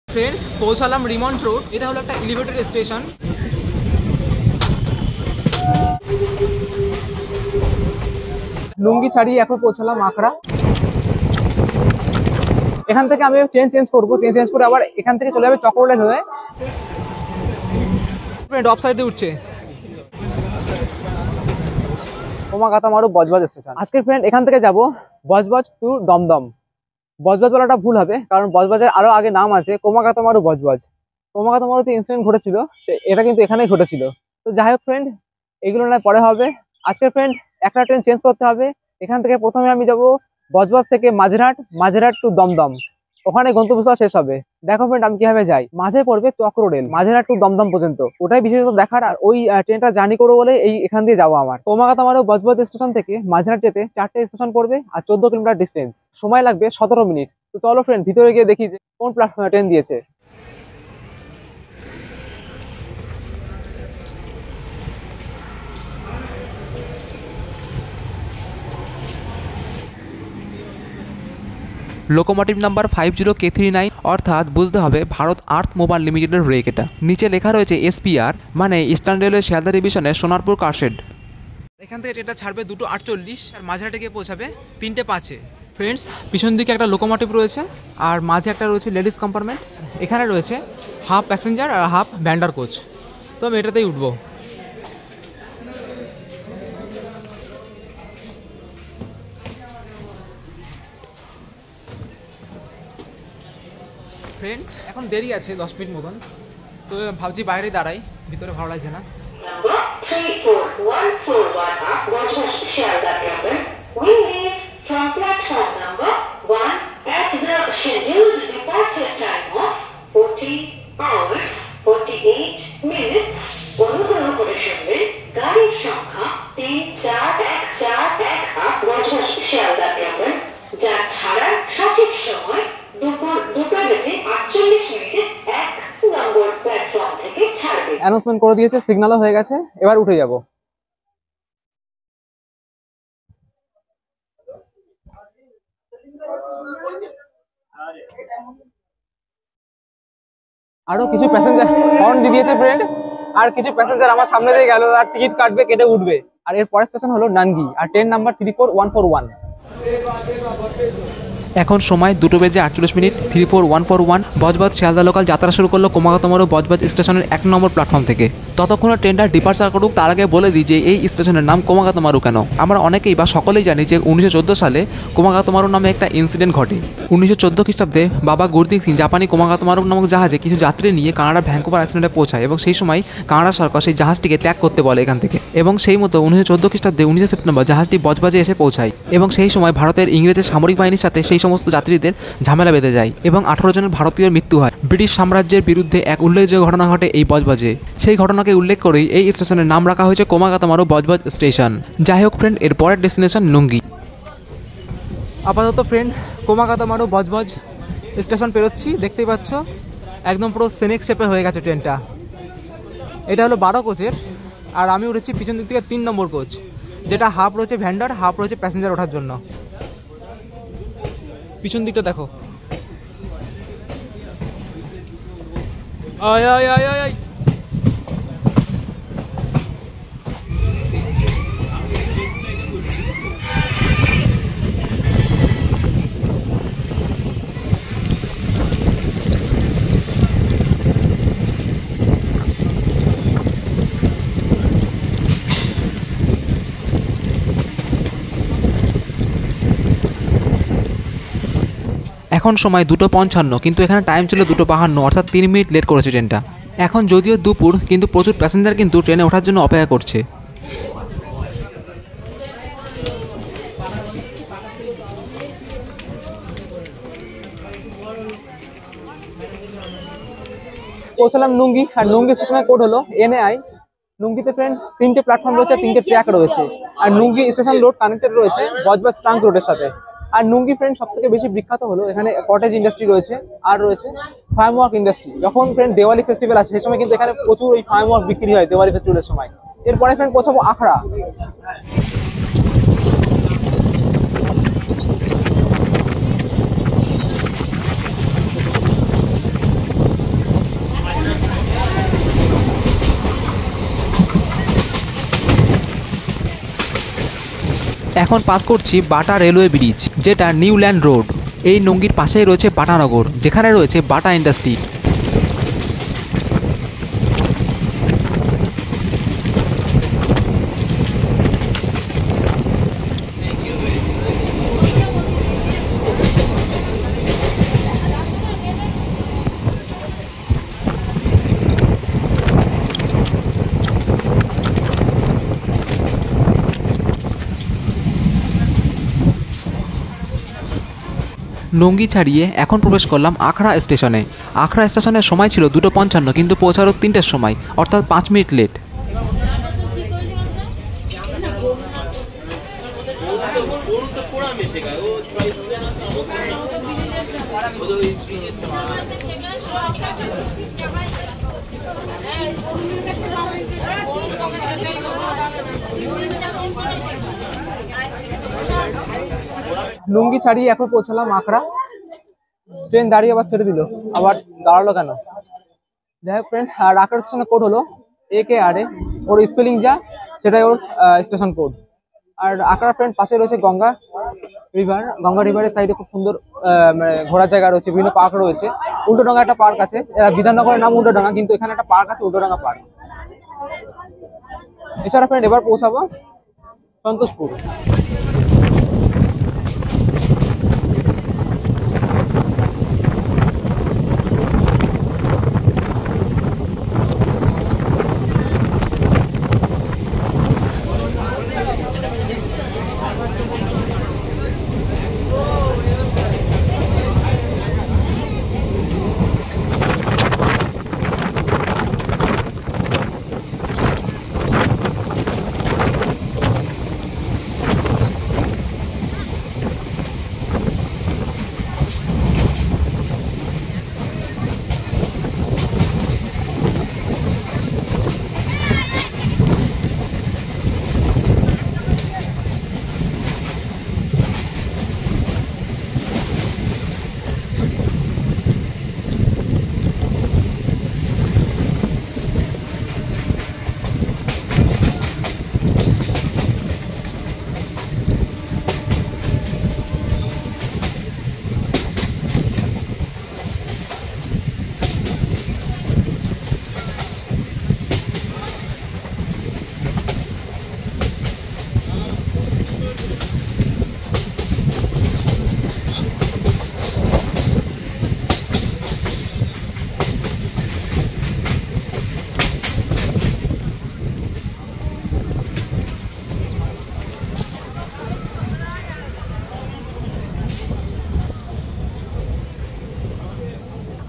Friends, পৌঁছালাম রিমন্ড road. এটা হলো একটা এলিভেটেড স্টেশন। লুঙ্গি ছাড়িয়ে এখন পৌঁছালাম আখড়া। এখান থেকে আমি ট্রেন চেঞ্জ করবো, ট্রেন চেঞ্জ করে আবার এখান থেকে চলে যাবে চক্রলেন হয়ে। ফ্রেন্ড অফ সাইড দিয়ে উঠছে কোমাকাতামারু বজবজ স্টেশন। আজকে ফ্রেন্ড এখান থেকে যাব বজবজ টু দমদম। বজবজ বলাটা ভুল হবে, কারণ বজবজের আরো আগে নাম আছে কোমাকাতামারু বজবজ। কোমাকাতামারু যে ইনসিডেন্ট ঘটেছিল এটা কিন্তু এখানেই ঘটেছিল। তো যাই হোক ফ্রেন্ড, এগুলো না পরে হবে। আজকে ফ্রেন্ড একটা ট্রেন চেঞ্জ করতে হবে। এখান থেকে প্রথমে আমি যাব বজবজ থেকে মাঝেরহাট, মাঝেরহাট টু দমদম, ওখানে গন্তব্যস্থল শেষ হবে। দেখো ফ্রেন্ড আমি কিভাবে যাই। মাঝে পড়বে চক্র রেল মাঝেরহাট টু দমদম পর্যন্ত, ওটাই বিশেষত দেখার। আর ওই ট্রেনটা জার্নি করবো বলে এখান দিয়ে যাবো আমার। কোমাকাতামারু বজবজ স্টেশন থেকে মাঝেরহাট যেতে 4টে স্টেশন পড়বে আর 14 কিলোমিটার ডিস্টেন্স, সময় লাগবে 17 মিনিট। তো চলো ফ্রেন্ড ভিতরে গিয়ে দেখি যে কোন প্ল্যাটফর্মে ট্রেন দিয়েছে। লোকোমোটিভ নাম্বার 50K39, অর্থাৎ বুঝতে হবে ভারত আর্থ মোবাইল লিমিটেডের ব্রেক এটা। নিচে লেখা রয়েছে SPR, মানে ইস্টার্ন রেলওয়ে শিয়ালদা ডিভিশনের সোনারপুর কারশেড। এখান থেকে ট্রেনটা ছাড়বে 2:48 আর মাঝেরহাটে গিয়ে পৌঁছাবে 3:05। ফ্রেন্ডস, পিছন দিকে একটা লোকোমোটিভ রয়েছে আর মাঝে একটা রয়েছে লেডিস কম্পার্টমেন্ট। এখানে রয়েছে হাফ প্যাসেঞ্জার আর হাফ ভ্যান্ডার কোচ। তো আমি এটাতেই উঠবো। ফ্রেন্ডস, এখন দেরি আছে 10 মিনিট মতন, তো ভাবছি বাইরে দাঁড়াই, ভিতরে ভালো লাগছে না। Number 34141 up Bajaj Sharda Cabin will leave from platform number 1 at the scheduled departure time of 40 hours 48 minutes. অনুগ্রহ করে শুনবেন গাড়ির সংখ্যা 34141 up Bajaj Sharda Cabin, যার ছাড়ার সঠিক সময় দুপুর 2:48 1 নম্বর প্ল্যাটফর্ম থেকে ছাড়বে। অ্যানাউন্সমেন্ট করে দিয়েছে, সিগন্যালও হয়ে গেছে, এবার উঠে যাব। আরো কিছু প্যাসেঞ্জার হর্ন দিয়ে দিয়েছে ফ্রেন্ড, আর কিছু প্যাসেঞ্জার আমার সামনে দিয়ে গেল, আর টিকিট কাটবে, কেটে উঠবে। আর এর পরের স্টেশন হলো নানগি, আর ট্রেন নাম্বার 34141। এখন সময় 2:48। 34141 বজবজ শিয়ালদা লোকাল যাত্রা শুরু করলো কোমাকাতামারু বজবজ স্টেশনের 1 নম্বর প্ল্যাটফর্ম থেকে। ততক্ষণে ট্রেনটা ডিপার্চার করুক, তার আগে বলে দিই যে এই স্টেশনের নাম কোমাকাতামারু কেন। আমরা অনেকেই বা সকলেই জানি যে 1914 সালে কোমাকাতামারু নামে একটা ইনসিডেন্ট ঘটে। 1914 খ্রিস্টাব্দে বাবা গুরদিক সিং জাপানি কোমাকাতামারু নামক জাহাজে কিছু যাত্রী নিয়ে কানাডা ভ্যাঙ্কুভার আইল্যান্ডে পৌঁছায়, এবং সেই সময় কানাডা সরকার সেই জাহাজটিকে ত্যাগ করতে বলে এখান থেকে। এবং সেই মতো 1914 খ্রিস্টাব্দে 19 সেপ্টেম্বর জাহাজটি বজবজে এসে পৌঁছায়, এবং সেই সময় ভারতের ইংরেজের সামরিক বাহিনীর সাথে সেই সমস্ত যাত্রীদের ঝামেলা বেঁধে যায়, এবং 18 জনের ভারতীয় মৃত্যু হয়। ব্রিটিশ সাম্রাজ্যের বিরুদ্ধে এক উল্লেখযোগ্য ঘটনা ঘটে এই বজবজে। সেই ঘটনাকে উল্লেখ করেই এই স্টেশনের নাম রাখা হয়েছে কোমাকাতামারু বজবজ স্টেশন। যাই হোক ফ্রেন্ড, এর পরের ডেস্টিনেশন নুঙ্গি। আপাতত ফ্রেন্ড কোমাকাতামারু বজবজ স্টেশন পেরোচ্ছি, দেখতেই পাচ্ছ একদম পুরো সেনেক শেপে হয়ে গেছে ট্রেনটা। এটা হলো 12 কোচের, আর আমি উঠেছি পিছন দিক থেকে 3 নম্বর কোচ, যেটা হাফ রয়েছে ভ্যান্ডার, হাফ রয়েছে প্যাসেঞ্জার ওঠার জন্য। পিছন দিকটা দেখো, আয় আয় আয় আয় আয়। এখন সময় 2:55, কিন্তু এখানে টাইম ছিল 2:52, অর্থাৎ 3 মিনিট লেট করেছে ট্রেনটা। এখন যদিও দুপুর, কিন্তু প্রচুর প্যাসেঞ্জার কিন্তু ট্রেনে ওঠার জন্য অপেক্ষা করছে। পৌঁছালাম নুঙ্গি, আর নুঙ্গি স্টেশনের কোড হলো NAI। নুঙ্গিতে ফ্রেন্ড 3টে প্ল্যাটফর্ম রয়েছে, 3টে ট্র্যাক রয়েছে, আর নুঙ্গি স্টেশন রোড কানেক্টেড রয়েছে বজবজ ট্রাঙ্ক রোডের সাথে। আর নুঙ্গি ফ্রেন্ড সব থেকে বেশি বিখ্যাত হলো এখানে কটেজ ইন্ডাস্ট্রি রয়েছে, আর রয়েছে ফায়ারওয়ার্ক ইন্ডাস্ট্রি। যখন ফ্রেন্ড দিওয়ালি ফেস্টিভ্যাল আসে সেই সময় কিন্তু এখানে প্রচুর এই ফায়ারওয়ার্ক বিক্রি হয় দিওয়ালি ফেস্টিভ্যালের সময়। এরপরে ফ্রেন্ড পৌঁছাবো আখড়া। এখন পাস করছি বাটা রেলওয়ে ব্রিজ, যেটা নিউল্যান্ড রোড। এই নঙ্গির পাশেই রয়েছে বাটানগর, যেখানে রয়েছে বাটা ইন্ডাস্ট্রি। নঙ্গি ছাড়িয়ে এখন প্রবেশ করলাম আখড়া স্টেশনে। আখড়া স্টেশনের সময় ছিল 2:55, কিন্তু পৌঁছালো 3টের সময়, অর্থাৎ 5 মিনিট লেট। লুঙ্গি ছাড়িয়ে এখন পৌঁছলাম আখড়া। ট্রেন দাঁড়িয়ে আবার ছেড়ে দিল, আবার দাঁড়ালো কেন? যাই হোক ফ্রেন্ড, আর আখড়া স্টেশনের কোড হলো AKRA। ওর স্পেলিং যা, সেটাই ওর স্টেশন কোড। আর আখড়া ফ্রেন্ড পাশে রয়েছে গঙ্গা রিভার। গঙ্গা রিভারের সাইডে খুব সুন্দর মানে ঘোরার জায়গা রয়েছে, বিভিন্ন পার্ক রয়েছে। উল্টোডাঙ্গা একটা পার্ক আছে, বিধাননগরের নাম উল্টোডাঙ্গা, কিন্তু এখানে একটা পার্ক আছে উল্টোডাঙ্গা পার্ক। এছাড়া ফ্রেন্ড এবার পৌঁছাবো সন্তোষপুর।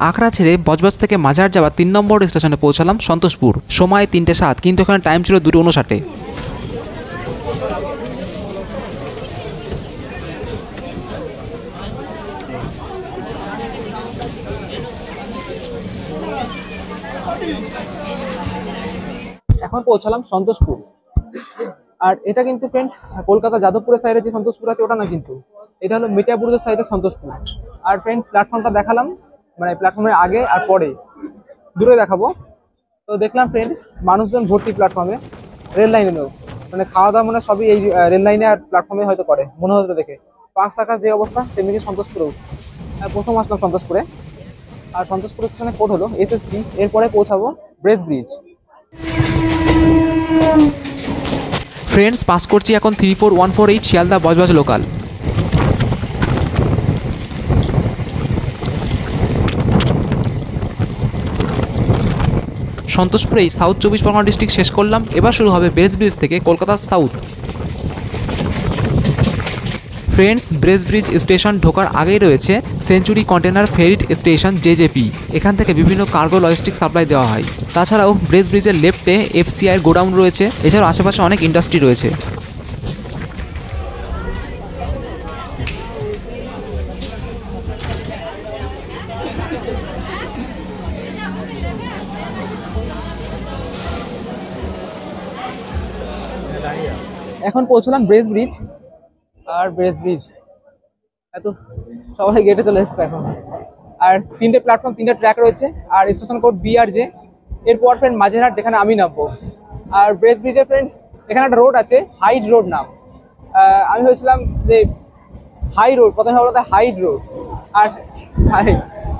আখড়া ছেড়ে বজবজ থেকে মাঝার যাওয়া 3 নম্বর স্টেশনে পৌঁছালাম সন্তোষপুর। সময় 3:07, কিন্তু এখানে টাইম ছিল 2:59। এখন পৌঁছালাম সন্তোষপুর। আর এটা কিন্তু ফ্রেন্ড কলকাতা যাদবপুরের সাইডে যে সন্তোষপুর আছে ওটা না, কিন্তু এটা হলো মিঠাপুরের সাইডে সন্তোষপুর। আর ফ্রেন্ড প্ল্যাটফর্মটা দেখালাম, মানে প্ল্যাটফর্মের আগে আর পরে দূরে দেখাবো। তো দেখলাম ফ্রেন্ড মানুষজন ভর্তি প্ল্যাটফর্মে, রেল লাইনেও, মানে খাওয়া দাওয়া মানে সবই এই রেল লাইনে আর প্ল্যাটফর্মে হয়তো করে মনে হতো দেখে। পার্ক সার্কাস যে অবস্থা, তেমনি সন্তোষপুরেও। প্রথম আসলাম সন্তোষপুরে। আর সন্তোষপুর স্টেশনে কোড হলো SSB। এরপরে পৌঁছাবো ব্রেস ব্রিজ। ফ্রেন্ডস, পাস করছি এখন 34148 Sealdah Budge Budge local. সন্তোষপুরেই south 24 Pargana district শেষ করলাম। এবার শুরু হবে ব্রেস ব্রিজ থেকে কলকাতার south. Friends, brace bridge station ঢোকার আগেই রয়েছে century container ferrite station JJP। এখান থেকে বিভিন্ন কার্গো লজিস্টিক সাপ্লাই দেওয়া হয়। তাছাড়াও ব্রেস ব্রিজের লেফটে FCI এর গোডাউন রয়েছে। এছাড়াও আশেপাশে অনেক ইন্ডাস্ট্রি রয়েছে। এখন পৌঁছলাম ব্রেস ব্রিজ। আর ব্রেস ব্রিজ এত সবাই গেটে চলে এসেছে এখন। আর 3টে প্ল্যাটফর্ম, 3টে ট্র্যাক রয়েছে। আর স্টেশন কোড BRJ। এরপর ফ্রেন্ড মাঝেরহাট, যেখানে আমি নামবো। আর ব্রেস ব্রিজের ফ্রেন্ড এখানে একটা রোড আছে, হাইড রোড নাম। আমি ভেবেছিলাম যে হাই রোড, প্রথমে ভাবলাম হাইড রোড, আর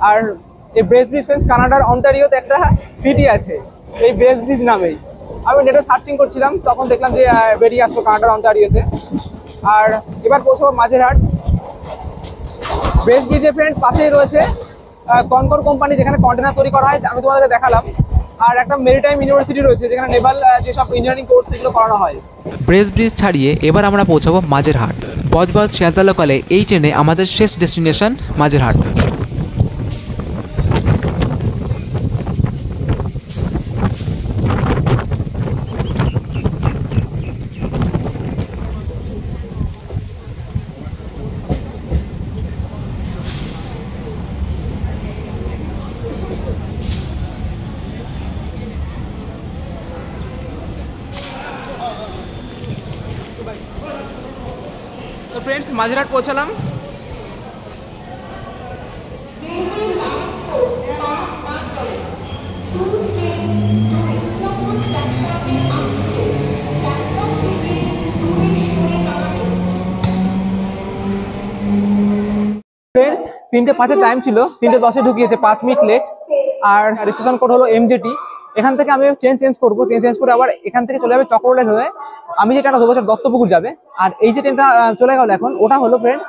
আর এই ব্রেস ব্রিজ ফ্রেন্ডস কানাডার অন্টারিওতে একটা সিটি আছে এই ব্রেস ব্রিজ নামেই। আমি নেটে সার্চিং করছিলাম, তখন দেখলাম যে বেরিয়ে আসলো কানাডার অন্টারিওতে। আর এবার পৌঁছবো মাঝেরহাট। ব্রেস ব্রিজের ফ্রেন্ড পাশেই রয়েছে কনকর কোম্পানি, যেখানে কন্টেনার তৈরি করা হয়, আমি তোমাদেরকে দেখালাম। আর একটা মেরিটাইম ইউনিভার্সিটি রয়েছে, যেখানে নেভাল যেসব ইঞ্জিনিয়ারিং কোর্স সেগুলো করানো হয়। ব্রেস ব্রিজ ছাড়িয়ে এবার আমরা পৌঁছাবো মাঝেরহাট। বজবজ শিয়ালদা লোকালে এই ট্রেনে আমাদের শেষ ডেস্টিনেশন মাঝেরহাট। তো ফ্রেন্ডস মাঝেরহাট পৌঁছালাম। ফ্রেন্ডস 3:05 টাইম ছিল, 3:10 ঢুকিয়েছে, 5 মিনিট লেট। আর রেজিস্ট্রেশন কোড হলো MJT। এখান থেকে আমি ট্রেন চেঞ্জ করবো, ট্রেন চেঞ্জ করে আবার এখান থেকে চলে যাবে চক্ররেল হয়ে। আমি যে ট্রেনটা ধরবো দত্তপুকুর যাবে। আর এই যে ট্রেনটা চলে গেল এখন, ওটা হলো ফ্রেন্ড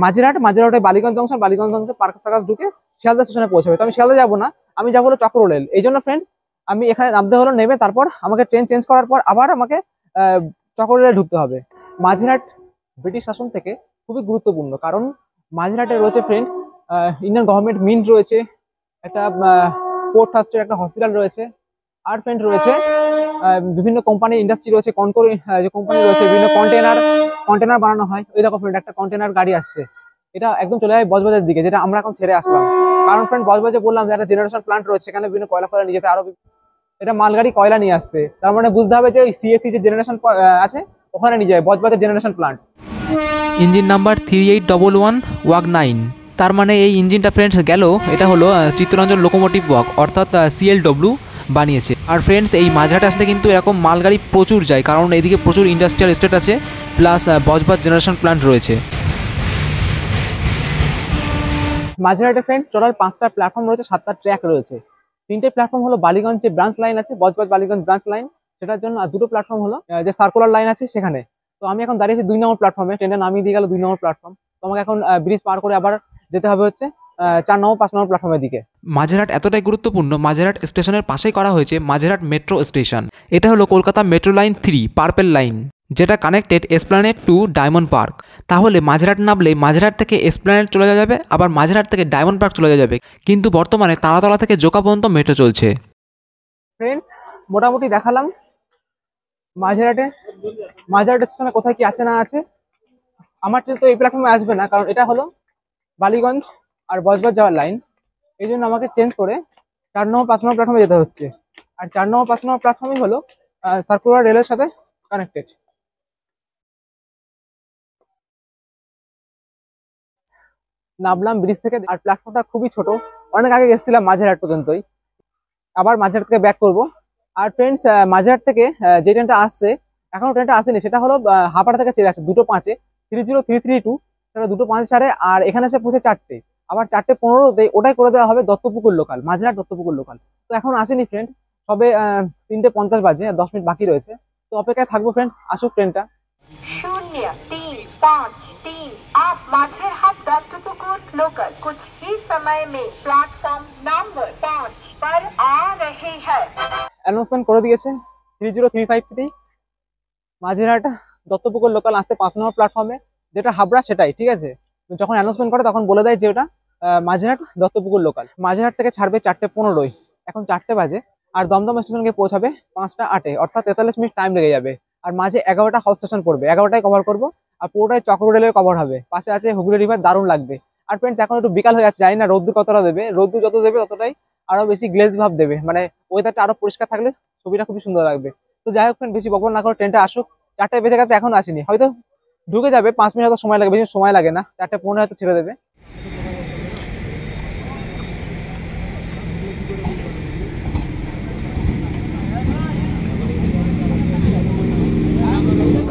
মাঝেরহাটে বালিগঞ্জ জংশন, বালিগঞ্জ জংশন পার্ক সার্কাস ঢুকে শিয়ালদা স্টেশনে পৌঁছাবে। তো আমি শিয়ালদা যাবো না, আমি যাবো হলো চক্ররেল। এই জন্য ফ্রেন্ড আমি এখানে নামতে হলো, নেমে তারপর আমাকে ট্রেন চেঞ্জ করার পর আবার আমাকে চক্ররেলে ঢুকতে হবে। মাঝেরহাট ব্রিটিশ শাসন থেকে খুবই গুরুত্বপূর্ণ, কারণ মাঝেরহাটে রয়েছে ফ্রেন্ড ইন্ডিয়ান গভর্নমেন্ট মিন্ট রয়েছে, একটা পোর্ট ট্রাস্টের একটা হসপিটাল রয়েছে, আর ফ্রেন্ড রয়েছে বিভিন্ন কোম্পানি ইন্ডাস্ট্রি রয়েছে, কনকর যে কোম্পানি রয়েছে, বিভিন্ন কন্টেনার বানানো হয়। ওই দেখো ফ্রেন্ড একটা কন্টেনার গাড়ি আসছে, এটা একদম চলে যায় বজবজের দিকে, যেটা আমরা এখন ছেড়ে আসলাম। কারণ ফ্রেন্ড বজবজে বললাম যে একটা জেনারেশন প্লান্ট রয়েছে, সেখানে বিভিন্ন কয়লা নিয়ে যেতে, আরো এটা মালগাড়ি কয়লা নিয়ে আসছে। তার মানে বুঝতে হবে যে ওই CSC যে জেনারেশন আছে ওখানে নিয়ে যায় বজবজের জেনারেশন প্লান্ট। Engine number 3811 ওয়াগ 9। তার মানে এই ইঞ্জিনটা ফ্রেন্ডস গেল, এটা হলো চিত্তরঞ্জন লোকোমোটিভ ওয়াগ, অর্থাৎ CLW বানিয়েছে। আর ফ্রেন্ডস এই মাঝহাটে আসলে কিন্তু এরকম মালগাড়ি প্রচুর যায়, কারণ এইদিকে প্রচুর ইন্ডাস্ট্রিয়াল এস্টেট আছে, প্লাস বজবজ জেনারেশন প্ল্যান্ট রয়েছে। মাঝেরহাটে ফ্রেন্ড টোটাল 5টা প্ল্যাটফর্ম রয়েছে, 7টা ট্র্যাক রয়েছে। 3টে প্ল্যাটফর্ম হলো বালিগঞ্জ যে ব্রাঞ্চ লাইন আছে, বজবজ বালিগঞ্জ ব্রাঞ্চ লাইন, সেটার জন্য। আর 2টো প্ল্যাটফর্ম হলো যে সার্কুলার লাইন আছে সেখানে। তো আমি এখন দাঁড়িয়েছি 2 নম্বর প্ল্যাটফর্মে, ট্রেনটা নামিয়ে দিয়ে গেল 2 নম্বর প্ল্যাটফর্ম। তো আমাকে এখন ব্রিজ পার করে আবার যেতে হবে হচ্ছে 4 নম্বর 5 নম্বর প্ল্যাটফর্মের দিকে। মাঝেরহাট এতটাই গুরুত্বপূর্ণ, মাঝেরহাট স্টেশনের পাশেই করা হয়েছে মাঝেরহাট মেট্রো স্টেশন। এটা হলো Kolkata metro line 3 purple line, যেটা কানেক্টেড এসপ্ল্যানেড টু ডায়মন্ড পার্ক। তাহলে মাঝেরহাট নামলে মাঝেরহাট থেকে এসপ্ল্যানেড চলে যাওয়া যাবে, আবার মাঝেরহাট থেকে ডায়মন্ড পার্ক চলে যাওয়া যাবে। কিন্তু বর্তমানে তারাতলা থেকে জোকা পর্যন্ত মেট্রো চলছে। ফ্রেন্ডস মোটামুটি দেখালাম মাঝেরহাটে স্টেশনে কোথায় কি আছে না আছে। আমার ট্রেন তো এই প্ল্যাটফর্মে আসবে না, কারণ এটা হলো বালিগঞ্জ আর বজবজ যাওয়ার লাইন। এই জন্য আমাকে চেঞ্জ করে 4 নম্বর 5 নম্বর প্ল্যাটফর্মে যেতে হচ্ছে। আর 4 নম্বর 5 নম্বর প্ল্যাটফর্মই হলো সার্কুলার রেলের সাথে কানেক্টেড। নামলাম ব্রিজ থেকে, আর প্ল্যাটফর্মটা খুবই ছোট, অনেক আগে গেছিলাম মাঝেরহাট পর্যন্তই, আবার মাঝেরহাট থেকে ব্যাক করব। আর ফ্রেন্ডস মাঝেরহাট থেকে যে ট্রেনটা আসছে, এখনো ট্রেনটা আসেনি, সেটা হলো হাপাড়া থেকে ছেড়ে আসছে 2:05-এ 30332, সেটা 2:05 ছাড়ে। আর এখানে এসে পৌঁছে 4টে, আবার 4:15-তে ওটাই করে দেওয়া হবে দত্তপুকুর লোকাল, মাঝেরহাট দত্তপুকুর লোকাল। তো এখন আসেনি ফ্রেন্ড, সবে 3:50 বাজে, 10 মিনিট বাকি রয়েছে। তো অপেক্ষায় থাকবো ফ্রেন্ড, আসুক ট্রেনটা। 0353 आप माझेरहाट दत्तपुकुर लोकल कुछ ही समय में प्लेटफॉर्म नंबर 5 पर आ रहे हैं। অ্যানাউন্সমেন্ট করে দিয়েছে 3035 মাঝেরহাট দত্তপুকুর লোকাল আসছে 5 নম্বর প্ল্যাটফর্মে, যেটা হাবড়া সেটাই, ঠিক আছে। যখন অ্যানাউন্সমেন্ট করে তখন বলে দেয় যে ওটা মাঝেরহাট দত্তপুকুর লোকাল। মাঝেরহাট থেকে ছাড়বে 4:15, এখন 4টে বাজে। আর দমদম স্টেশনকে পৌঁছাবে 5:08, অর্থাৎ 43 মিনিট টাইম লেগে যাবে। আর মাঝে 11টা হাউস স্টেশন পড়বে, 11টাই কভার করবো। আর পুরোটাই চক্ররেলের কভার হবে, পাশে আছে হুগলি রিভার, দারুণ লাগবে। আর ফ্রেন্ডস এখন একটু বিকাল হয়ে যাচ্ছে, জানি না রোদ্দুর কতটা দেবে, রোদ্দুর যত দেবে ততটাই আরো বেশি গ্লেজ ভাব দেবে, মানে ওয়েদারটা আরো পরিষ্কার থাকলে ছবিটা খুবই সুন্দর লাগবে। তো যাই হোক ফ্রেন্ড, বেশি বকবক না করে ট্রেনটা আসুক। 4টে বেজে গেছে, এখন আসেনি, হয়তো ঢুকে যাবে, 5 মিনিট হয়তো সময় লাগে, বেশি সময় লাগে না, 4:15 হয়তো ছেড়ে দেবে।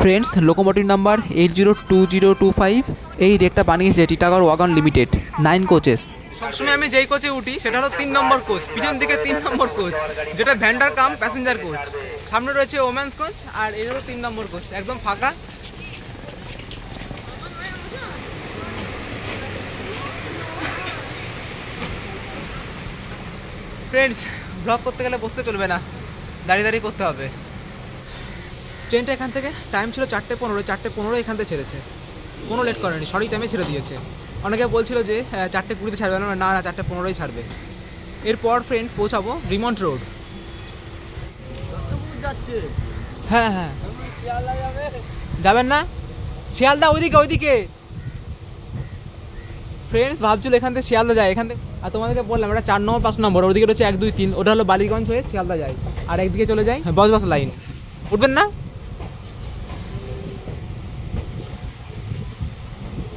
ফ্রেন্ডস, লোকোমোটিভ নাম্বার 802025, এই রেকটা বানিয়েছে টিটাগড় ওয়াগন লিমিটেড, 9 কোচেস। সবসময় আমি যেই কোচে উঠি সেটা হলো 3 নম্বর কোচ, পিছন দিকে 3 নম্বর কোচ, যেটা ভ্যান্ডার কাম প্যাসেঞ্জার কোচ। সামনে রয়েছে ওমেন্স কোচ, আর এই হলো 3 নম্বর কোচ, একদম ফাঁকা। ফ্রেন্ডস, ব্লগ করতে গেলে বসতে চলবে না, দাঁড়িয়ে দাঁড়িয়ে করতে হবে। ট্রেনটা এখান থেকে টাইম ছিল 4:15, 4:15 এখান থেকে ছেড়েছে, কোনো লেট করেনি, সঠিক টাইমে ছেড়ে দিয়েছে। অনেকে বলছিল যে 4:20 ছাড়বে না, না 4:15 ছাড়বে। এরপর ফ্রেন্ড পৌঁছাবো রিমন্ট রোড। হ্যাঁ হ্যাঁ, যাবেন না? শিয়ালদা ওইদিকে। ফ্রেন্ডস, ভাবছিল এখান থেকে শিয়ালদা যায়, এখান থেকে। আর তোমাদেরকে বললাম এটা 4 নম্বর 5 নম্বর, ওদিকে রয়েছে 1 2 3, ওটা হলো বালিগঞ্জ হয়ে শিয়ালদা যায়, আর একদিকে চলে যায় বজবজ লাইন। উঠবেন না?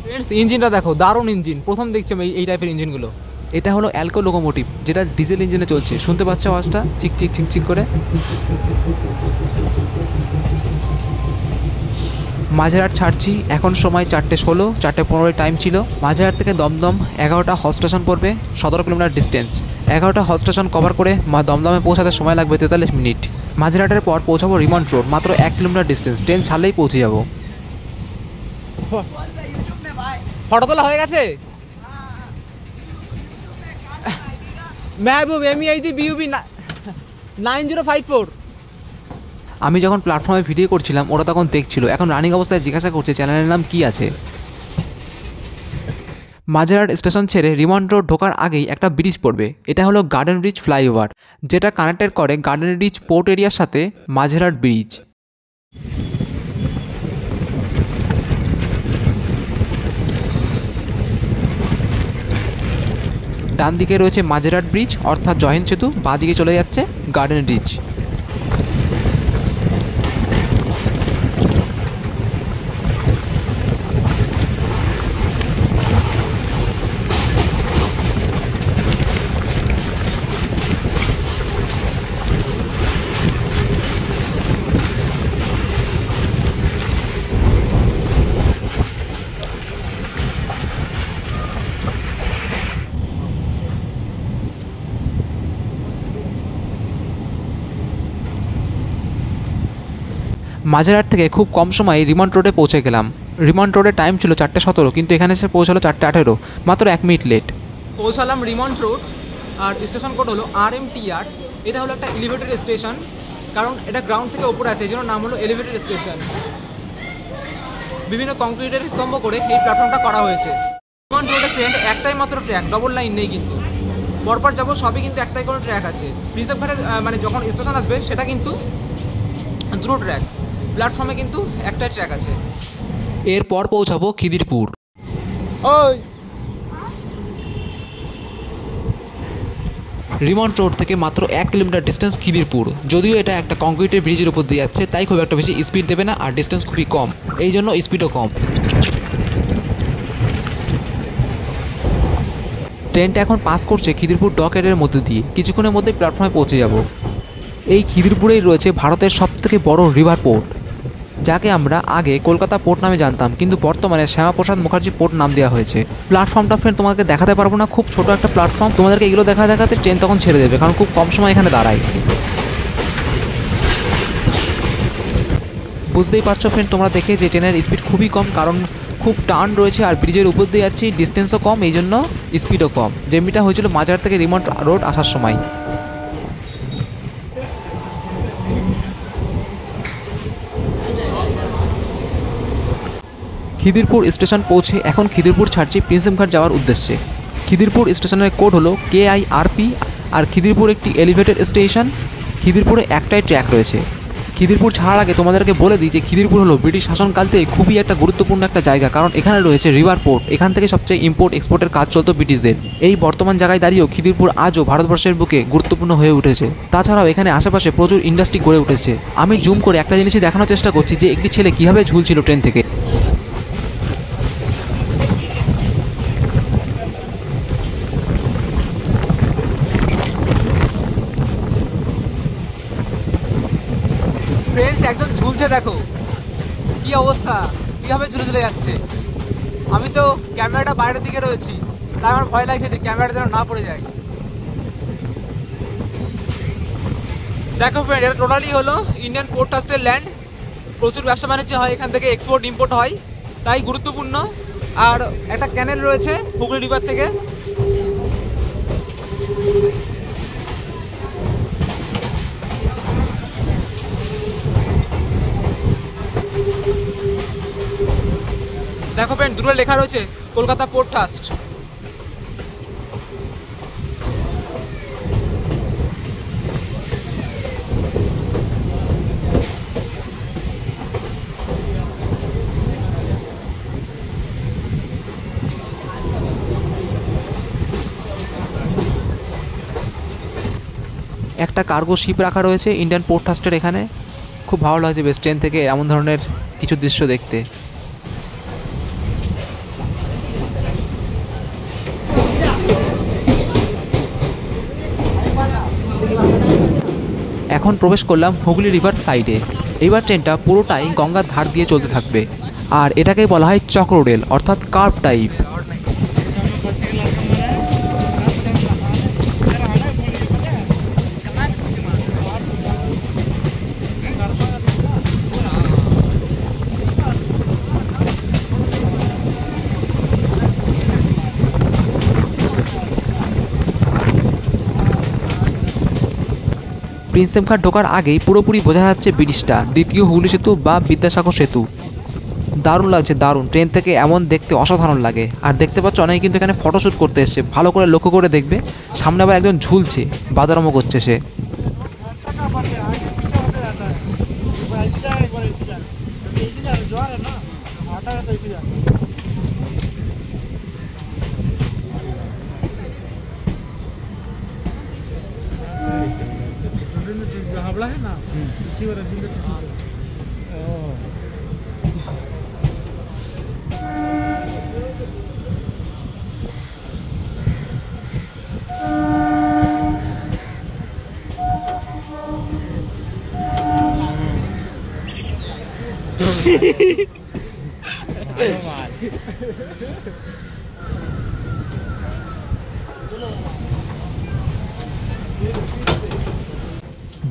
ফ্রেন্ডস, ইঞ্জিনটা দেখো, দারুণ ইঞ্জিন, প্রথম দেখছি আমি এই টাইপের ইঞ্জিনগুলো। এটা হলো অ্যালকো লোকোমোটিভ, যেটা ডিজেল ইঞ্জিনে চলছে। শুনতে পাচ্ছ আওয়াজটা, চিকচিক চিকচিক করে। মাঝেরহাট ছাড়ছি, এখন সময় 4:16, 4:15 টাইম ছিল। মাঝেরহাট থেকে দমদম 11টা হল স্টেশন পড়বে, 17 কিলোমিটার ডিস্টেন্স। 11টা হল স্টেশন কভার করে দমদমে পৌঁছাতে সময় লাগবে 43 মিনিট। মাঝেরহাটের পর পৌঁছাবো রিমন্ট রোড, মাত্র 1 কিলোমিটার ডিস্টেন্স। ট্রেন ছাড়লেই পৌঁছে যাবো। ফটো তোলা হয়ে গেছে? Mehboob MEIG BUB 9054। আমি যখন প্ল্যাটফর্মে ভিডিও করছিলাম ওরা তখন দেখছিল, এখন রানিং অবস্থায় জিজ্ঞাসা করছে চ্যানেলের নাম কি আছে। মাঝেরহাট স্টেশন ছেড়ে রিমন্ট রোড ঢোকার আগেই একটা ব্রিজ পড়বে, এটা হলো গার্ডেন ব্রিজ ফ্লাইওভার, যেটা কানেক্টেড করে গার্ডেন ব্রিজ পোর্ট এরিয়ার সাথে মাঝেরহাট ব্রিজ। ডান দিকে রয়েছে মাঝেরহাট ব্রিজ অর্থাৎ জয়ন্ত সেতু, বাঁ দিকে চলে যাচ্ছে গার্ডেন ব্রিজ। মাঝেরহাট থেকে খুব কম সময়ে রিমন্ট রোডে পৌঁছে গেলাম। রিমন্ট রোডের টাইম ছিল 4:17, কিন্তু এখানে এসে পৌঁছালো 4:18, মাত্র 1 মিনিট লেট। পৌঁছালাম রিমন্ট রোড, আর স্টেশন কোড হলো RMTR। এটা হলো একটা এলিভেটেড স্টেশন, কারণ এটা গ্রাউন্ড থেকে ওপরে আছে, এই জন্য নাম হলো এলিভেটেড স্টেশন। বিভিন্ন কংক্রিটের স্তম্ভ করে এই প্ল্যাটফর্মটা করা হয়েছে। রিমন্ট রোডে ফ্রেন্ড একটাই মাত্র ট্র্যাক, ডবল লাইন নেই কিন্তু। পরপর যাবো সবই, কিন্তু একটাই করে ট্র্যাক আছে। রিজার্ভ ঘাটে মানে যখন স্টেশন আসবে সেটা কিন্তু দুটো ট্র্যাক, প্ল্যাটফর্মে কিন্তু একটাই ট্র্যাক আছে। এরপর পৌঁছাবো খিদিরপুর। ওই রিমন্ট রোড থেকে মাত্র 1 কিলোমিটার ডিস্টেন্স খিদিরপুর। যদিও এটা একটা কংক্রিটের ব্রিজের উপর দিয়ে যাচ্ছে, তাই খুব একটা বেশি স্পিড দেবে না, আর ডিস্টেন্স খুবই কম, এই জন্য স্পিডও কম। ট্রেনটা এখন পাস করছে খিদিরপুর ডক এর মধ্যে দিয়ে, কিছুক্ষণের মধ্যে প্ল্যাটফর্মে পৌঁছে যাব। এই খিদিরপুরেই রয়েছে ভারতের সবথেকে বড় রিভার পোর্ট, যাকে আমরা আগে কলকাতা পোর্ট নামে জানতাম, কিন্তু বর্তমানে শ্যামাপ্রসাদ মুখার্জি পোর্ট নাম দেওয়া হয়েছে। প্ল্যাটফর্মটা ফ্রেন্ড তোমাকে দেখাতে পারবো না, খুব ছোট একটা প্ল্যাটফর্ম। তোমাদেরকে এগুলো দেখাতে ট্রেন তখন ছেড়ে দেবে, কারণ খুব কম সময় এখানে দাঁড়ায়। বুঝতেই পারছো ফ্রেন্ড তোমরা দেখে যে ট্রেনের স্পিড খুবই কম, কারণ খুব টার্ন রয়েছে আর ব্রিজের উপর দিয়ে যাচ্ছি, ডিস্টেন্সও কম, এই জন্য স্পিডও কম। যেমনিটা হয়েছিল মাঝেরহাট থেকে রিমন্ট রোড আসার সময়। খিদিরপুর স্টেশন পৌঁছে এখন খিদিরপুর ছাড়ছি প্রিন্সেপঘাট যাওয়ার উদ্দেশ্যে। খিদিরপুর স্টেশনের কোড হলো KIRP, আর খিদিরপুর একটি এলিভেটেড স্টেশন। খিদিরপুরে একটাই ট্র্যাক রয়েছে। খিদিরপুর ছাড়ার আগে তোমাদেরকে বলে দিই যে খিদিরপুর হলো ব্রিটিশ শাসনকাল থেকে খুবই একটা গুরুত্বপূর্ণ একটা জায়গা, কারণ এখানে রয়েছে রিভার পোর্ট। এখান থেকে সবচেয়ে ইম্পোর্ট এক্সপোর্টের কাজ চলতো ব্রিটিশদের। এই বর্তমান জায়গায় দাঁড়িয়েও খিদিরপুর আজও ভারতবর্ষের বুকে গুরুত্বপূর্ণ হয়ে উঠেছে। তাছাড়াও এখানে আশেপাশে প্রচুর ইন্ডাস্ট্রি গড়ে উঠেছে। আমি জুম করে একটা জিনিসই দেখানোর চেষ্টা করছি যে একটি ছেলে কীভাবে ঝুলছিল ট্রেন থেকে। ফ্রেন্ডস, একজন ঝুলছে দেখো, কি অবস্থা, কিভাবে ঝুলে ঝুলে যাচ্ছে। আমি তো ক্যামেরাটা বাইরের দিকে রয়েছি, তাই আমার ভয় লাগছে যে ক্যামেরাটা যেন না পড়ে যায়। দেখো ফ্রেন্ড, এটা টোটালি হলো ইন্ডিয়ান পোর্ট ট্রাস্টের ল্যান্ড। প্রচুর ব্যবসা বাণিজ্য হয় এখান থেকে, এক্সপোর্ট ইম্পোর্ট হয়, তাই গুরুত্বপূর্ণ। আর একটা ক্যানেল রয়েছে হুগলি রিভার থেকে। দেখো ফ্রেন্ড, দূরে লেখা রয়েছে কলকাতা পোর্ট ট্রাস্ট। একটা কার্গো শিপ রাখা রয়েছে ইন্ডিয়ান পোর্ট ট্রাস্টের এখানে। খুব ভালো লাগছে বেশ ট্রেন থেকে এমন ধরনের কিছু দৃশ্য দেখতে। এখন প্রবেশ করলাম হুগলি রিভার সাইডে। এইবার ট্রেনটা পুরোটাই গঙ্গার ধার দিয়ে চলতে থাকবে, আর এটাকেই বলা হয় চক্র রেল অর্থাৎ কার্ভ টাইপ। প্রিন্সেপ ঘাট ঢোকার আগেই পুরোপুরি বোঝা যাচ্ছে ব্রিজটা, দ্বিতীয় হুগলি সেতু বা বিদ্যাসাগর সেতু। দারুণ লাগছে, দারুণ। ট্রেন থেকে এমন দেখতে অসাধারণ লাগে। আর দেখতে পাচ্ছ অনেকে কিন্তু এখানে ফটোশ্যুট করতে এসছে। ভালো করে লক্ষ্য করে দেখবে, সামনে আবার একজন ঝুলছে, বাদারামো করছে সে। habla है ना sí वाला दिन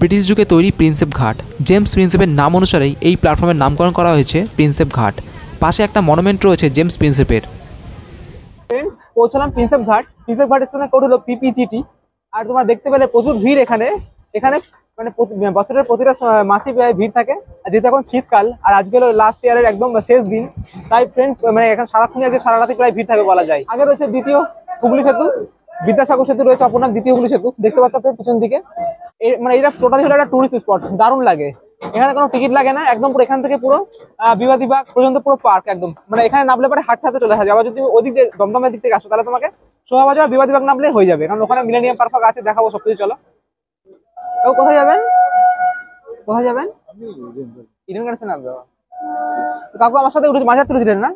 ব্রিটিশ যুগে তৈরি প্রিন্সেপ ঘাট। জেমস প্রিন্সেপের নাম অনুসারেই এই প্ল্যাটফর্মের নামকরণ করা হয়েছে প্রিন্সেপ ঘাট। পাশে একটা মনুমেন্ট রয়েছে জেমস প্রিন্সেপের। ফ্রেন্ডস, পৌঁছলাম প্রিন্সেপ ঘাট। প্রিন্সেপ ঘাট স্টেশনের কোড হলো পিপিজিটি। আর তোমরা দেখতে পেলে প্রচুর ভিড় এখানে। এখানে মানে বছরের প্রতিটা মাসে ভিড় থাকে। আর যেহেতু এখন শীতকাল, আর আজকে হলো লাস্ট ইয়ারের একদম শেষ দিন, তাই ফ্রেন্ড মানে এখানে সারাক্ষণই আছে, সারা রাতি প্রায় ভিড় থাকে বলা যায়। আগে রয়েছে দ্বিতীয় হুগলি সেতু, বিদ্যাসাগর সেতু রয়েছে অপর নাম দ্বিতীয় হুগলি সেতু, দেখতে পাচ্ছ আপনার পিছন দিকে। মানে এটা টোটালি হলো একটা টুরিস্ট স্পট, দারুণ লাগে। এখানে কোনো টিকিট লাগে না, একদম পুরো এখান থেকে পুরো বিবাদীবাগ পর্যন্ত পুরো পার্ক একদম। মানে এখানে নামলে পরে হাট ছাতে চলে আসে। আবার যদি ওদিক দিয়ে দমদমের দিক থেকে আসো, তাহলে তোমাকে শোভাবাজার বিবাদীবাগ নামলে হয়ে যাবে, কারণ ওখানে মিলেনিয়াম পার্ক আছে, দেখাবো সবকিছু। চলো। কোথায় যাবেন, কোথায় যাবেন? ইডেন গার্ডেন্সে নামবে। কাকু আমার সাথে উঠেছে, মাঝে তুলেছিলেন না?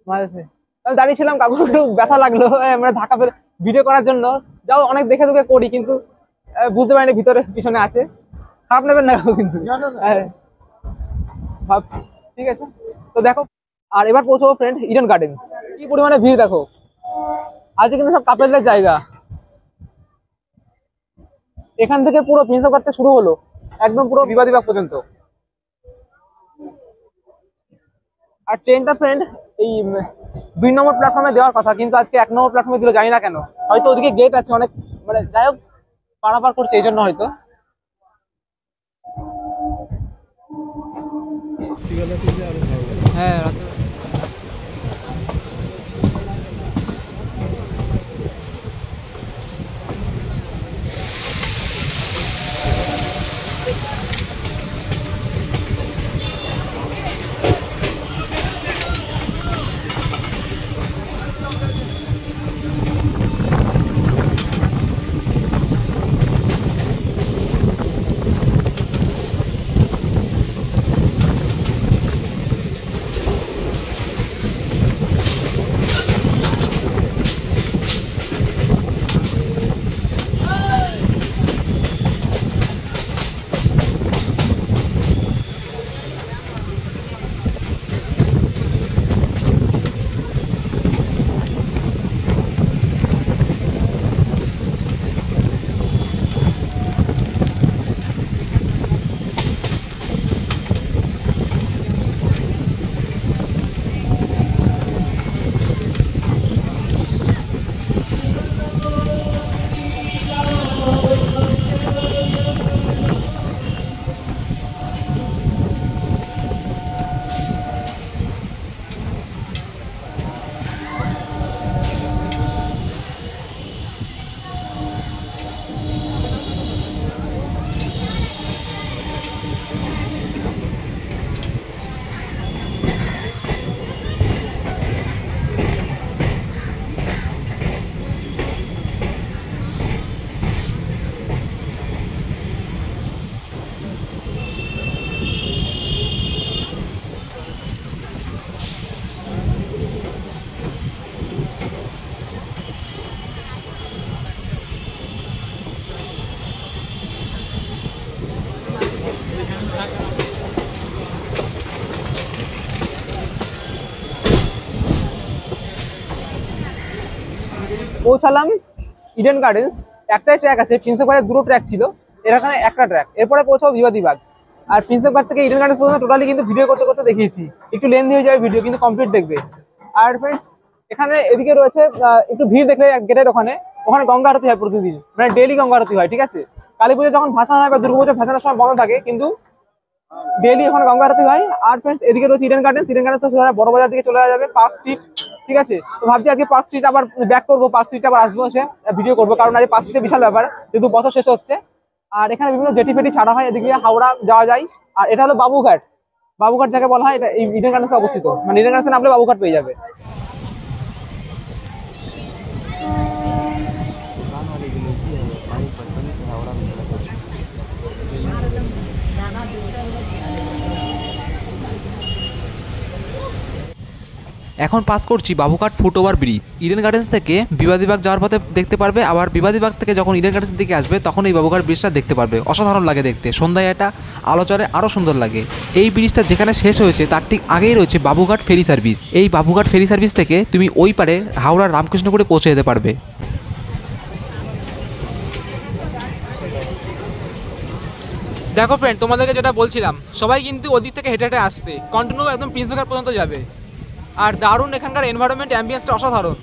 মাঝে দাঁড়িয়ে ছিলাম, কাকু একটু ব্যথা লাগলো মানে ধাক্কা ফেলে ভিডিও করার জন্য। যাও অনেক দেখে দেখে করি, কিন্তু বুঝতে পারিনি ভিতরে পিছনে আছে। খারাপ নেবেন না কিন্তু। ঠিক আছে, তো দেখো। আর এবার পৌঁছবো ফ্রেন্ড ইডেন গার্ডেন্স। কি পরিমাণে ভিড় দেখো, আজকে কিন্তু সব কাপেলদের জায়গা। এখান থেকে পুরো প্রিন্সেপ ঘাট শুরু হলো, একদম পুরো বিবাদীবাগ পর্যন্ত। আর ট্রেনটা ফ্রেন্ড এই 2 নম্বর প্ল্যাটফর্মে দেওয়ার কথা, কিন্তু আজকে 1 নম্বর প্ল্যাটফর্মে দিল, জানি না কেন। হয়তো ওদিকে গেট আছে অনেক, মানে যাই হোক পারাপার করছে এই জন্য হয়তো। হ্যাঁ, পৌঁছালাম ইডেন গার্ডেন্স। একটাই ট্র্যাক আছে, প্রিন্সেপ ঘাটের দুটো ট্র্যাক ছিল, এখানে একটা ট্র্যাক। এরপরে পৌঁছাবো বিবাদী বাগ। আর প্রিন্সেপ ঘাট থেকে ইডেন গার্ডেন্স পর্যন্ত টোটালি কিন্তু ভিডিও করতে করতে দেখিয়েছি, একটু লেন্থি হয়ে যাবে ভিডিও, কিন্তু কমপ্লিট দেখবে। আর ফ্রেন্ডস এখানে এদিকে রয়েছে একটু ভিড় দেখলে গেটের ওখানে গঙ্গা আরতি হয় প্রতিদিন, মানে ডেইলি গঙ্গা আরতি হয়, ঠিক আছে। কালী পুজো যখন ভাসান হয় বা দুর্গাপুজো ভাসানোর সময় বন্ধ থাকে, কিন্তু ডেইলি ওখানে গঙ্গা আরতি হয়। আর ফ্রেন্ডস এদিকে রয়েছে ইডেন গার্ডেন্স। ইডেন গার্ডেন্স বড় বাজার দিকে চলে যাবে, পার্ক স্ট্রিট, ঠিক আছে। তো ভাবছি আজকে পার্ক স্ট্রিট আবার ব্যাক করবো, পার্ক স্ট্রিট আবার আসবো, এসে ভিডিও করবো, কারণ আজকে পার্ক স্ট্রিটে বিশাল ব্যাপার, যেহেতু বছর শেষ হচ্ছে। আর এখানে বিভিন্ন জেটি ফেটি ছাড়া হয়, এদিকে হাওড়া যাওয়া যায়। আর এটা হলো বাবুঘাট। বাবুঘাট যাকে বলা হয়, এটা ইডেন গার্ডেন্সে অবস্থিত, মানে ইডেন গার্ডেন্সে নামলে বাবুঘাট পেয়ে যাবে। এখন পাস করছি Babughat foot over bridge. Eden gardens থেকে বিবাদী বাগ যাওয়ার পথে দেখতে পারবে, আবার বিবাদী বাগ থেকে যখন ইডেন গার্ডেন্সের দিকে আসবে তখন এই বাবুঘাট ব্রিজটা দেখতে পারবে। অসাধারণ লাগে দেখতে, সন্ধ্যায় এটা আলোচরে আরও সুন্দর লাগে। এই ব্রিজটা যেখানে শেষ হয়েছে তার ঠিক আগেই রয়েছে বাবুঘাট ফেরি সার্ভিস। এই বাবুঘাট ফেরি সার্ভিস থেকে তুমি ওই পারে হাওড়ার রামকৃষ্ণপুরে পৌঁছে যেতে পারবে। দেখো ফ্রেন্ড, তোমাদেরকে যেটা বলছিলাম, সবাই কিন্তু ওদিক থেকে হেঁটে হেঁটে আসছে, কন্টিনিউ একদম প্রিন্স ঘাট পর্যন্ত যাবে। আর দারুণ এখানকার এনভায়রনমেন্ট, অ্যাম্বিয়েন্সটা অসাধারণ।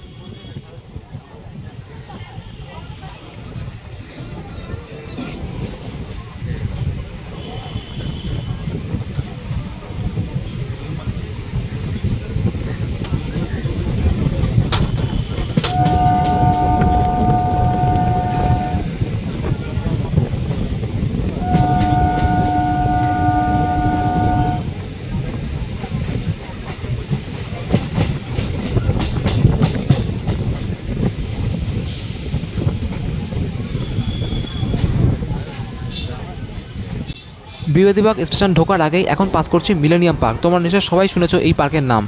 বিবাদীবাগ স্টেশন ঢোকার আগেই এখন পাস করছি মিলেনিয়াম পার্ক। তোমরা নিশ্চয়ই সবাই শুনেছো এই পার্কের নাম।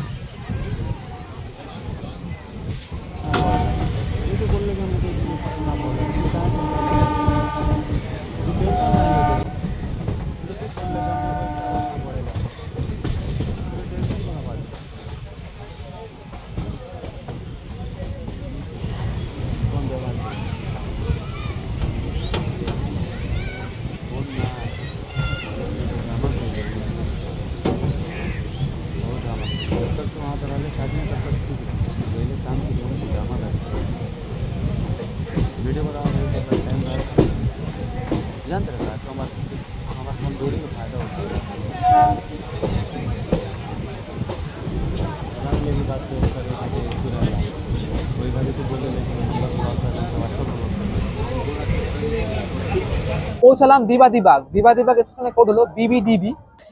পৌঁছালাম বিবাদী বাগ। বিবাদী বাগ স্টেশনের কোড হলো BBDB।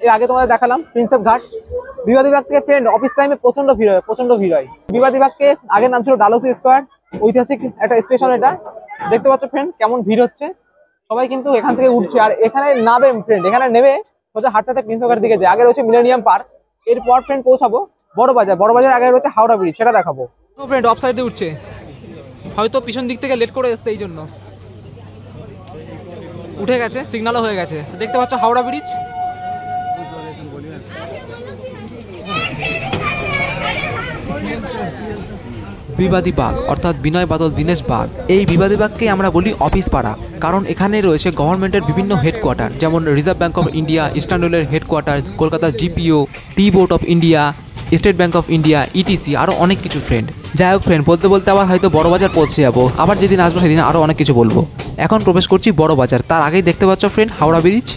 এর আগে তোমাদের দেখালাম প্রিন্সেপ ঘাট। বিবাদী বাগ থেকে ট্রেন অফিস টাইমে প্রচন্ড ভিড় হয়, প্রচন্ড ভিড় হয়। বিবাদী বাগকে আগের নাম ছিল ডালহৌসি স্কোয়ার, ঐতিহাসিক একটা স্টেশন। এটা দেখতে পাচ্ছ ফ্রেন্ড কেমন ভিড় হচ্ছে, সবাই কিন্তু এখান থেকে উঠছে। আর এখানে নামে ফ্রেন্ড, এখানে নেমে সোজা হাঁটতে হাঁটতে প্রিন্সেপ ঘাটের দিকে যায়। আগে রয়েছে মিলেনিয়াম পার্ক, এরপর ফ্রেন্ড পৌঁছাবো বড় বাজার। বড় বাজার আগে রয়েছে হাওড়া ব্রিজ, সেটা দেখাবো। ফ্রেন্ড অফ সাইডে উঠছে, হয়তো পিছন দিক থেকে লেট করে এসছে, এই জন্য উঠে গেছে, সিগন্যালও হয়ে গেছে। দেখতে পাচ্ছ হাওড়া ব্রিজ। বিবাদী বাগ অর্থাৎ বিনয় বাদল দীনেশ বাগ। এই বিবাদী বাগকে আমরা বলি অফিস পাড়া, কারণ এখানে রয়েছে গভর্নমেন্টের বিভিন্ন হেডকোয়ার্টার, যেমন reserve bank of India, eastern রেলের headquarter, Kolkata GPO, tea board of India, state bank of India, ETC, আরও অনেক কিছু ফ্রেন্ড। যাই হোক ফ্রেন্ড, বলতে বলতে আবার হয়তো বড় বাজার পৌঁছে যাবো। আবার যেদিন আসবো সেদিন আরও অনেক কিছু বলবো। এখন প্রবেশ করছি বড় বাজার। তার আগেই দেখতে পাচ্ছ ফ্রেন্ড হাওড়া ব্রিজ।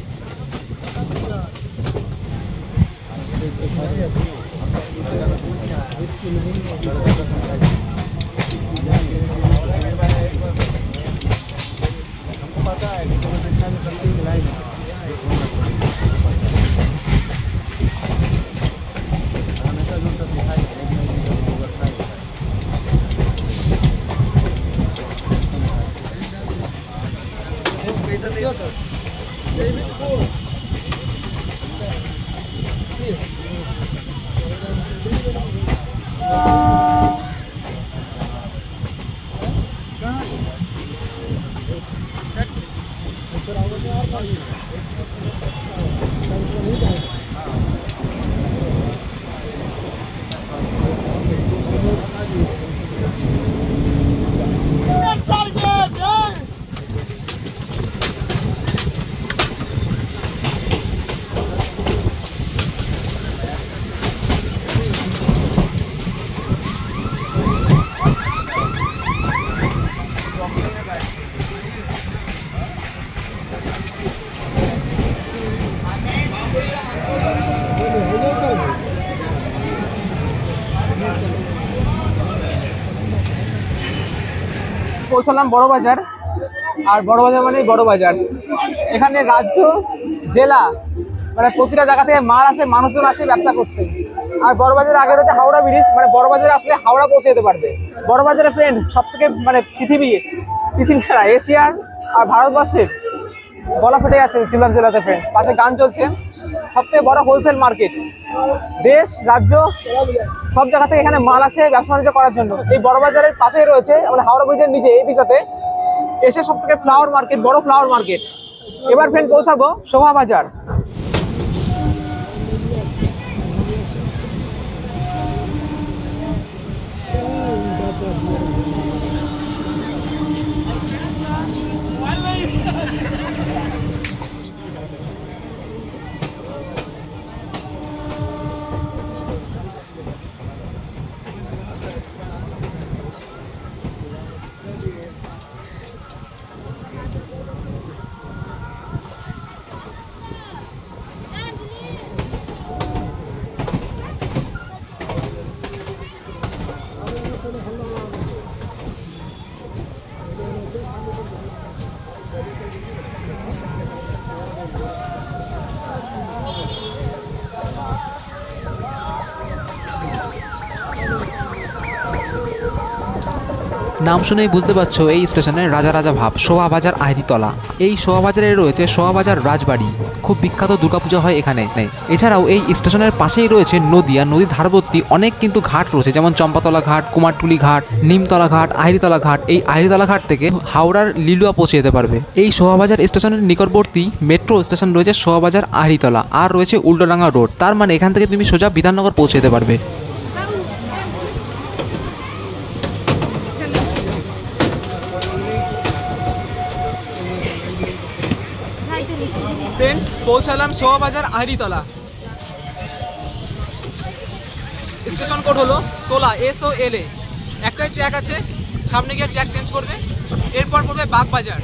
পৌঁছালাম বড় বাজার, আর বড় বাজার মানেই বড় বাজার। এখানে রাজ্য, জেলা মানে প্রতিটা জায়গা থেকে মাল আসে, মানুষজন আসে ব্যবসা করতে। আর বড় বাজারের আগে রয়েছে হাওড়া ব্রিজ, মানে বড় বাজারে আসলে হাওড়া পৌঁছে যেতে পারবে। বড় বাজারে ফ্রেন্ড সব থেকে মানে পৃথিবী না এশিয়ার আর ভারতবর্ষের গলা ফেটে যাচ্ছে চিল্লাতে চিল্লাতে ফ্রেন্ড। পাশে গান চলছে। সব থেকে বড় হোলসেল মার্কেট, দেশ রাজ্য সব জায়গা থেকে এখানে মাল আসে ব্যবসা বাণিজ্য করার জন্য। এই বড় বাজারের পাশেই রয়েছে মানে হাওড়া ব্রিজের নিচে এই দিকটাতে এসে সব থেকে ফ্লাওয়ার মার্কেট, বড় ফ্লাওয়ার মার্কেট। এবার ফ্রেন্ড পৌঁছাবো শোভা বাজার। নাম শুনেই বুঝতে পারছো এই স্টেশনে রাজা রাজা ভাব। শোভা বাজার আহরিতলা। এই শোভা বাজারে রয়েছে শোভা বাজার রাজবাড়ি, খুব বিখ্যাত দুর্গাপূজা হয় এখানে। এছাড়াও এই স্টেশনের পাশেই রয়েছে নদী, আর নদীর ধারবর্তী অনেক কিন্তু ঘাট রয়েছে, যেমন চম্পাতলা ঘাট, কুমারটুলি ঘাট, নিমতলা ঘাট, আহরিতলা ঘাট। এই আহরিতলা ঘাট থেকে হাওড়ার লিলুয়া পৌঁছে যেতে পারবে। এই শোভা বাজার স্টেশনের নিকটবর্তী মেট্রো স্টেশন রয়েছে শোভা বাজার আহরিতলা, আর রয়েছে উল্টোডাঙ্গা রোড। তার মানে এখান থেকে তুমি সোজা বিধাননগর পৌঁছে যেতে পারবে। ফ্রেন্ডস পৌঁছালাম শোভা বাজার আহরিতলা। স্টেশন কোড হলো 16 SOLA। একটাই ট্র্যাক আছে, সামনে গিয়ে ট্র্যাক চেঞ্জ করবে, এরপর পড়বে বাগবাজার।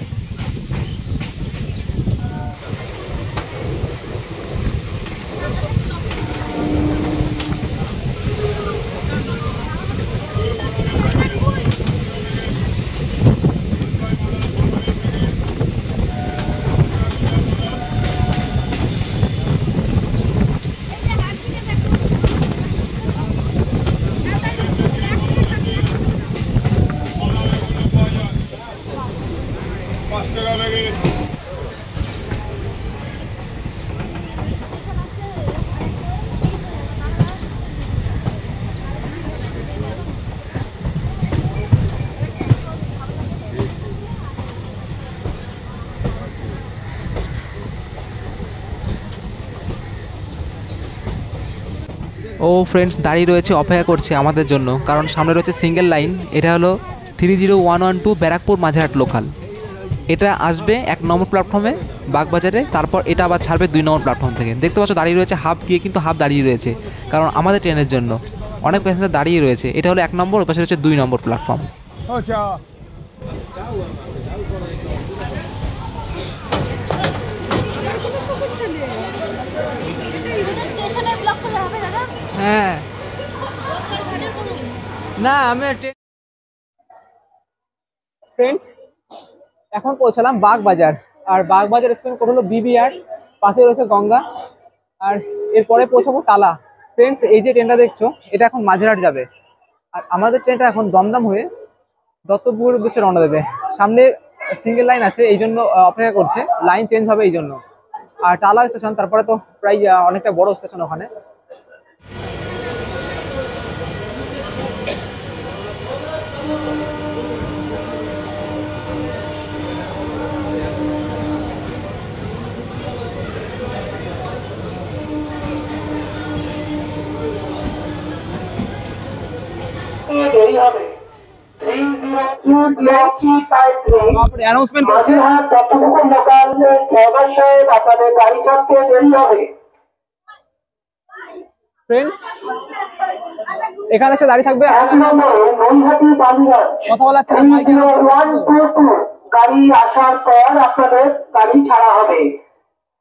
ও ফ্রেন্ডস দাঁড়িয়ে রয়েছে, অপেক্ষা করছে আমাদের জন্য, কারণ সামনে রয়েছে সিঙ্গেল লাইন। এটা হলো 30112 ব্যারাকপুর মাঝেরহাট লোকাল। এটা আসবে 1 নম্বর প্ল্যাটফর্মে বাগবাজারে, তারপর এটা আবার ছাড়বে 2 নম্বর প্ল্যাটফর্ম থেকে। দেখতে পাচ্ছ দাঁড়িয়ে রয়েছে, হাফ গিয়ে কিন্তু হাফ দাঁড়িয়ে রয়েছে, কারণ আমাদের ট্রেনের জন্য অনেক প্যাসেঞ্জার দাঁড়িয়ে রয়েছে। এটা হলো 1 নম্বর, ওর পাশে রয়েছে 2 নম্বর প্ল্যাটফর্ম। হ্যাঁ না আমি ফ্রেন্ডস এখন পৌঁছালাম বাগবাজার। আর বাগবাজার স্টেশন কোড হলো BBR, পাশে রয়েছে গঙ্গা। আর এরপরে পৌঁছাবো টালা। ফ্রেন্ডস এই যে ট্রেনটা দেখছো এটা এখন মাঝেরহাট যাবে, আর আমাদের ট্রেনটা এখন দমদম হয়ে দত্তপুর বেশে রওনা দেবে। সামনে সিঙ্গেল লাইন আছে, এই জন্য অপেক্ষা করছে, লাইন চেঞ্জ হবে এই জন্য। আর টালা স্টেশন তারপরে তো প্রায় অনেকটা বড় স্টেশন ওখানে। অ্যানাউন্সমেন্ট করছে ফ্রেন্ডস, এখানে এসে দাঁড়িয়ে থাকবে, কথা বলা হচ্ছে না, গাড়ি আসার পর আপনাদের গাড়ি ছাড়া হবে।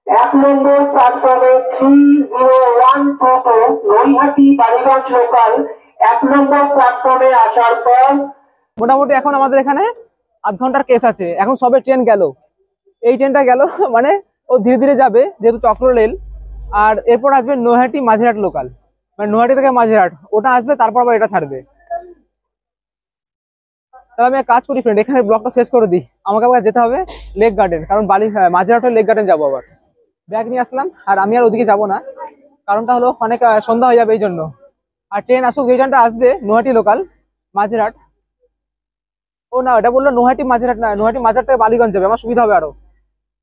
1 নম্বর প্ল্যাটফর্মে 30122 নৈহাটি বালিগঞ্জ লোকাল 1 নম্বর প্ল্যাটফর্মে আসার পর মোটামুটি এখন আমাদের এখানে আধ ঘন্টার কেস আছে। এখন সবে ট্রেন গেল, এই ট্রেনটা গেল, মানে ও ধীরে ধীরে যাবে যেহেতু চক্র রেল। আর এরপর আসবে নৈহাটি মাঝেরহাট লোকাল, মানে নৈহাটি থেকে মাঝেরহাট, ওটা আসবে, তারপর আবার এটা ছাড়বে। তাহলে আমি এক কাজ করি ফ্রেন্ড, এখানে ব্লগটা শেষ করে দিই। আমাকে আবার যেতে হবে লেক গার্ডেন, কারণ মাঝেরহাট লেক গার্ডেন যাবো আবার। ব্যাগ নিয়ে আসলাম, আর আমি আর ওদিকে যাবো না, কারণটা হলো অনেক সন্ধ্যা হয়ে যাবে এই জন্য। আর ট্রেন আসুক, যে ট্রেনটা আসবে নৈহাটি লোকাল মাঝেরহাট, ও না এটা বললো নৈহাটি মাঝেরহাট, না নৈহাটি মাঝেরহাট থেকে বালিগঞ্জ যাবে, আমার সুবিধা হবে আরো,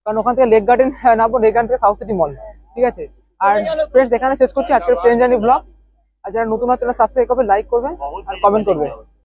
কারণ ওখান থেকে লেক গার্ডেন নামবো, লেক গার্ডেন থেকে সাউথ সিটি মল। ঠিক আছে, আর ফ্রেন্ডস এখানে শেষ করছি আজকের ট্রেন জার্নি ব্লগ। আর যারা নতুন হচ্ছে সাবস্ক্রাইব করবে, লাইক করবে আর কমেন্ট করবে।